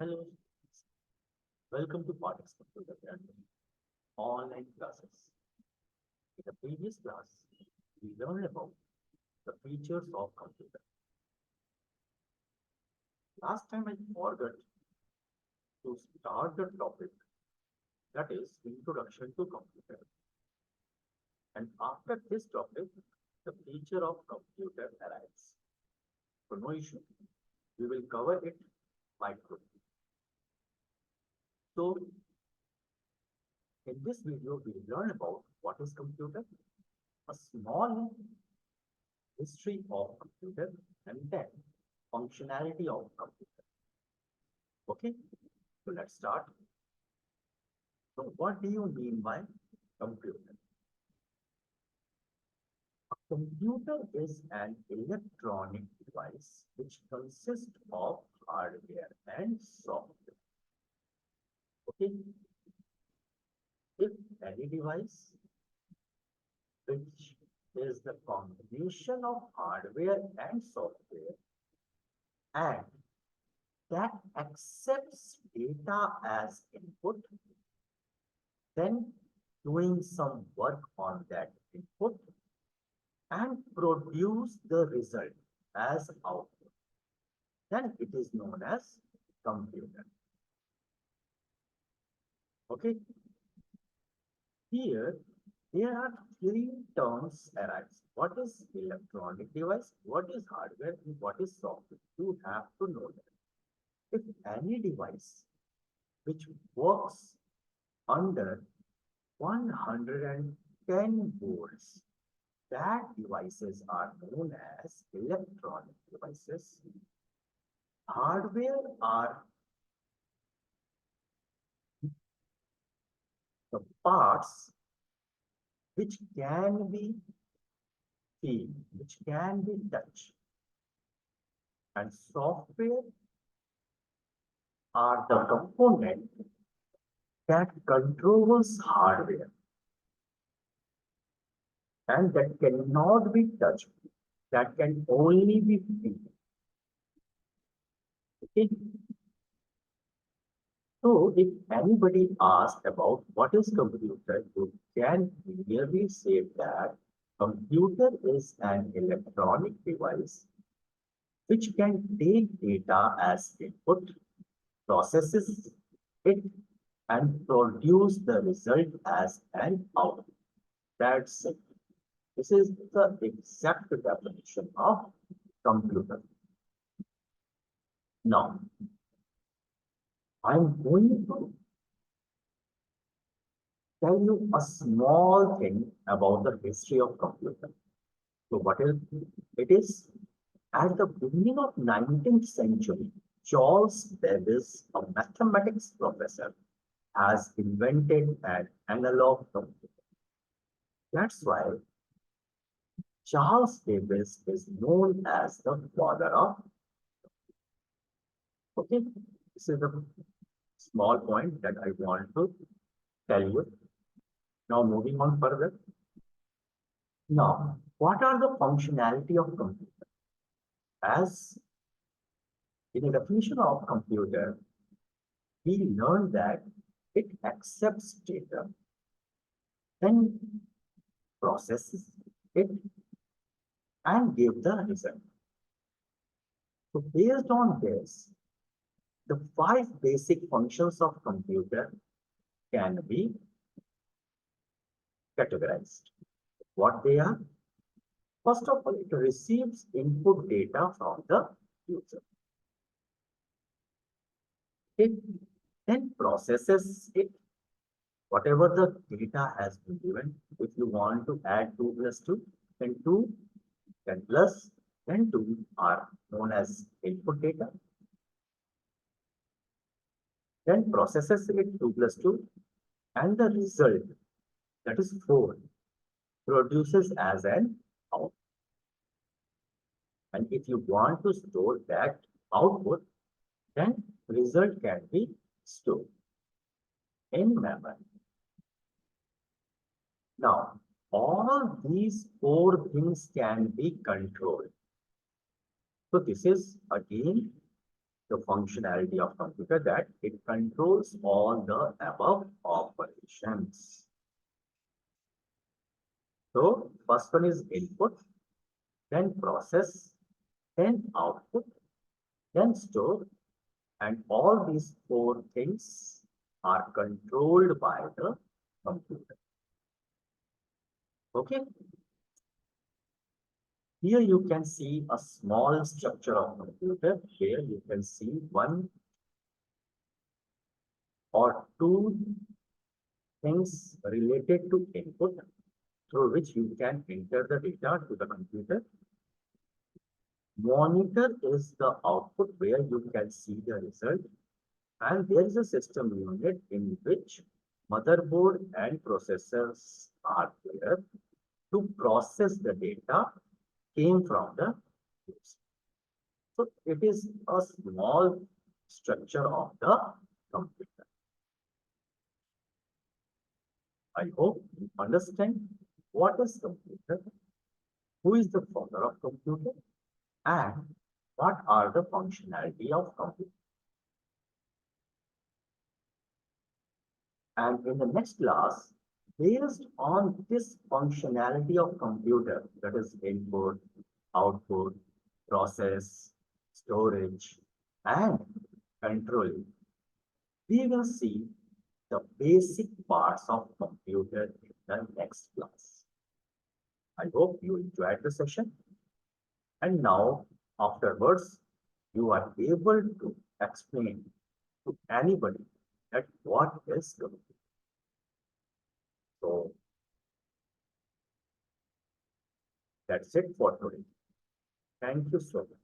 Hello, welcome to Pathak's Computer Academy online classes. In the previous class, we learned about the features of computer. Last time I forgot to start the topic, that is introduction to computer. And after this topic, the feature of computer arrives. So no issue. We will cover it micro. So in this video, we learn about what is computer, a small history of computer, and then functionality of computer. Okay, so let's start. So what do you mean by computer? A computer is an electronic device which consists of hardware and software. Okay, if any device which is the combination of hardware and software and that accepts data as input, then doing some work on that input and produce the result as output, then it is known as computer. Okay. Here, there are three terms arise. What is electronic device? What is hardware? And what is software? You have to know that. If any device which works under 110 volts, that devices are known as electronic devices. Hardware are the parts which can be seen, which can be touched. And software are the component that controls hardware and that cannot be touched, that can only be seen. Okay. So if anybody asks about what is computer, you can clearly say that computer is an electronic device which can take data as input, processes it, and produce the result as an output. That's it. This is the exact definition of computer. Now, I'm going to tell you a small thing about the history of computer. So what is it is? At the beginning of 19th century, Charles Babbage, a mathematics professor, has invented an analog computer. That's why Charles Babbage is known as the father of. Okay, this is a small point that I want to tell you. Now moving on further. Now, what are the functionality of computer? As in the definition of computer, we learned that it accepts data, then processes it, and give the result. So based on this, the 5 basic functions of computer can be categorized. What they are? First of all, it receives input data from the user. It then processes it. Whatever the data has been given, if you want to add 2 plus 2, then 2, then plus, then 2 are known as input data. Then processes it 2 plus 2, and the result, that is 4, produces as an output. And if you want to store that output, then result can be stored in memory. Now, all these 4 things can be controlled. So this is again the functionality of computer that it controls all the above operations. So first one is input, then process, then output, then store, and all these four things are controlled by the computer. Okay. Here you can see a small structure of computer where you can see one or two things related to input through which you can enter the data to the computer. Monitor is the output where you can see the result, and there is a system unit in which motherboard and processors are there to process the data came from the user. So it is a small structure of the computer. I hope you understand what is computer, who is the founder of computer, and what are the functionality of computer. And in the next class, based on this functionality of computer, that is input, output, process, storage, and controlling, we will see the basic parts of computer in the next class. I hope you enjoyed the session. And now, afterwards, you are able to explain to anybody that what is computer. So that's it for today. Thank you so much.